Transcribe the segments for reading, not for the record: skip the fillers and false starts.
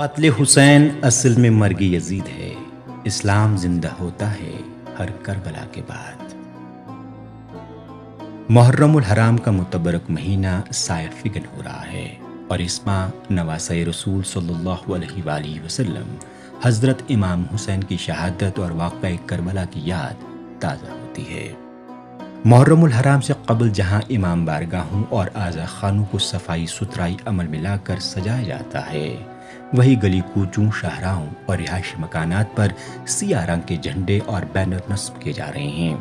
قتل حسین اصل میں مرگ یزید ہے، اسلام زندہ ہوتا ہے ہر کربلا کے بعد۔ محرم الحرام کا متبرک مہینہ سایہ فگن ہو رہا ہے اور اس ماہ نواسۂ رسول صلی اللہ علیہ وآلہ وسلم حضرت امام حسین کی شہادت اور واقعہ کربلا کی یاد تازہ ہوتی ہے۔ محرم الحرام سے قبل جہاں امام بارگاہوں اور عزا خانوں کو صفائی ستھرائی عمل میں لا کر سجایا جاتا ہے، وہی گلی کوچوں، شاہراہوں اور رہائشی مکانات پر سیاہ رنگ کے جھنڈے اور بینر نصب کیے جا رہے ہیں۔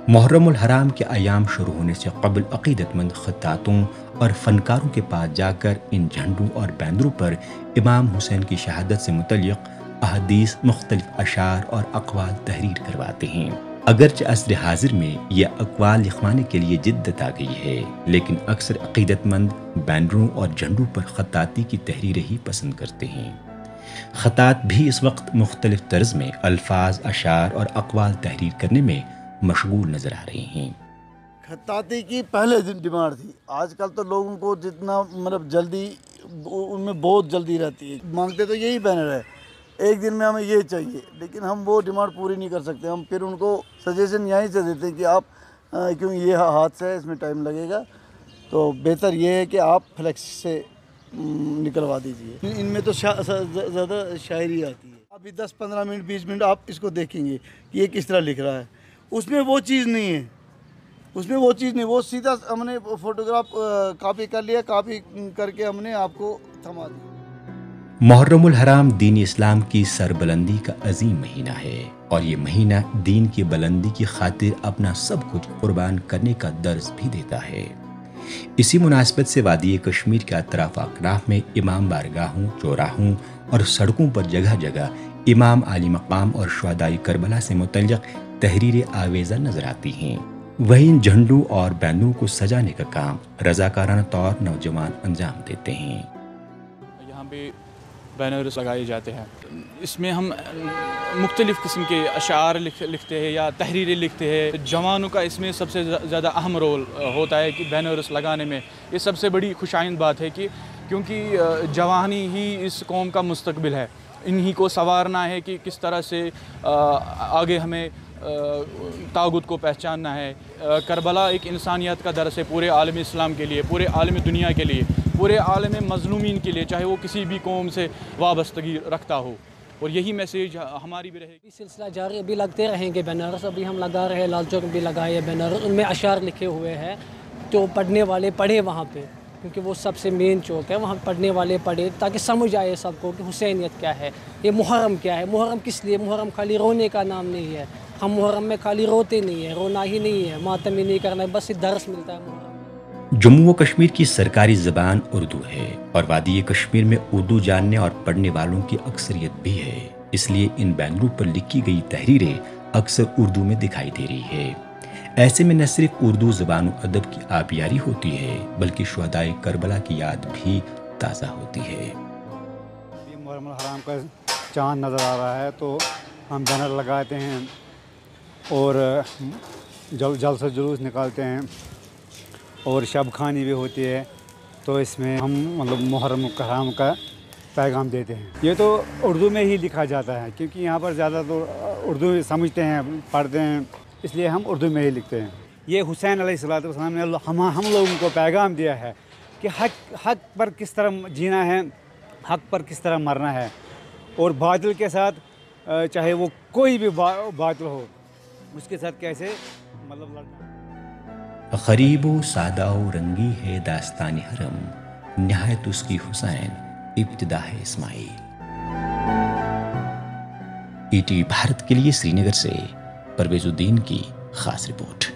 محرم الحرام کے ایام شروع ہونے سے قبل عقیدت مند خطاطوں اور فنکاروں کے پاس جا کر ان جھنڈوں اور بینروں پر امام حسین کی شہادت سے متعلق احادیث، مختلف اشعار اور اقوال تحریر کرواتے ہیں۔ اگرچہ عصر حاضر میں یہ اقوال لکھوانے کے لیے جدت آ گئی ہے، لیکن اکثر عقیدت مند بینروں اور جھنڈوں پر خطاطی کی تحریریں ہی پسند کرتے ہیں۔ خطاط بھی اس وقت مختلف طرز میں الفاظ، اشعار اور اقوال تحریر کرنے میں مشغول نظر آ رہے ہیں۔ خطاطی کی پہلے دن ڈیمانڈ تھی، آج کل تو لوگوں کو جتنا جلدی ان میں بہت جلدی رہتی ہے، مانگتے تو یہی بینر ہے، ایک دن میں ہمیں یہ چاہیے، لیکن ہم وہ ڈیمانڈ پوری نہیں کر سکتے۔ ہم پھر ان کو سجیشن یہیں سے دیتے ہیں کہ آپ کیوں یہ ہاتھ سے ہے، اس میں ٹائم لگے گا، تو بہتر یہ ہے کہ آپ فلیکس سے نکلوا دیجیے۔ ان میں تو زیادہ شاعری آتی ہے، ابھی 10-15 منٹ 20 منٹ آپ اس کو دیکھیں گے کہ یہ کس طرح لکھ رہا ہے، اس میں وہ چیز نہیں ہے، وہ سیدھا ہم نے فوٹوگراف کاپی کر لیا، کاپی کر کے ہم نے آپ کو تھما دیا۔ محرم الحرام دین اسلام کی سربلندی کا عظیم مہینہ ہے اور یہ مہینہ دین کی بلندی کی خاطر اپنا سب کچھ قربان کرنے کا درس بھی دیتا ہے۔ اسی مناسبت سے وادی کشمیر کے اطراف اکناف میں امام بارگاہوں، چوراہوں اور سڑکوں پر جگہ جگہ امام عالی مقام اور شہدائے کربلا سے متعلق تحریریں آویزہ نظر آتی ہیں۔ وہیں ان جھنڈوں اور بینروں کو سجانے کا کام رضاکارانہ طور نوجوان انجام دیتے ہیں۔ یہاں پہ بینرز لگائے جاتے ہیں، اس میں ہم مختلف قسم کے اشعار لکھتے ہیں یا تحریریں لکھتے ہیں۔ جوانوں کا اس میں سب سے زیادہ اہم رول ہوتا ہے کہ بینرز لگانے میں۔ یہ سب سے بڑی خوشائند بات ہے کہ کیونکہ جوانی ہی اس قوم کا مستقبل ہے، انہی کو سنوارنا ہے کہ کس طرح سے آگے ہمیں طاغوت کو پہچاننا ہے۔ کربلا ایک انسانیت کا درس ہے پورے عالم اسلام کے لیے، پورے عالم دنیا کے لیے، پورے عالم مظلومین کے لیے، چاہے وہ کسی بھی قوم سے وابستگی رکھتا ہو، اور یہی میسیج ہماری بھی رہے گی۔ سلسلہ جاری ابھی لگتے رہیں گے بینرز، ابھی ہم لگا رہے ہیں، لال چوک بھی لگائے بینرز، ان میں اشعار لکھے ہوئے ہیں، تو پڑھنے والے پڑھے وہاں پہ، کیونکہ وہ سب سے مین چوک ہے، وہاں پڑھنے والے پڑھے تاکہ سمجھ آئے سب کو کہ حسینیت کیا ہے، یہ محرم کیا ہے، محرم کس لیے، محرم خالی رونے کا نام نہیں ہے، ہم محرم میں خالی روتے نہیں ہیں، رونا ہی نہیں ہے، ماتم ہی نہیں کرنا ہے، بس ایک درس ملتا ہے محرم۔ جموں و کشمیر کی سرکاری زبان اردو ہے اور وادی کشمیر میں اردو جاننے اور پڑھنے والوں کی اکثریت بھی ہے، اس لیے ان بینروں پر لکھی گئی تحریریں اکثر اردو میں دکھائی دے رہی ہے۔ ایسے میں نہ صرف اردو زبان و ادب کی آبیاری ہوتی ہے بلکہ شہدائے کربلا کی یاد بھی تازہ ہوتی ہے۔ محرم الحرام کا چاند نظر آ رہا ہے تو ہم بینر لگاتے ہیں اور جلد سے جلوس نکالتے ہیں، اور شب خوانی بھی ہوتی ہے، تو اس میں ہم محرم الحرام کا پیغام دیتے ہیں۔ یہ تو اردو میں ہی لکھا جاتا ہے کیونکہ یہاں پر زیادہ تو اردو سمجھتے ہیں، پڑھتے ہیں، اس لیے ہم اردو میں ہی لکھتے ہیں۔ یہ حسین علیہ السلام نے ہم لوگوں کو پیغام دیا ہے کہ حق پر کس طرح جینا ہے، حق پر کس طرح مرنا ہے، اور باطل کے ساتھ چاہے وہ کوئی بھی باطل ہو اس کے ساتھ کیسے لڑنا ہے۔ غریب و سادہ و رنگی ہے داستان حرم، نہایت اس کی حسین ابتدا ہے اسماعیل۔ ETV بھارت کے لیے سری نگر سے پرویز الدین کی خاص رپورٹ۔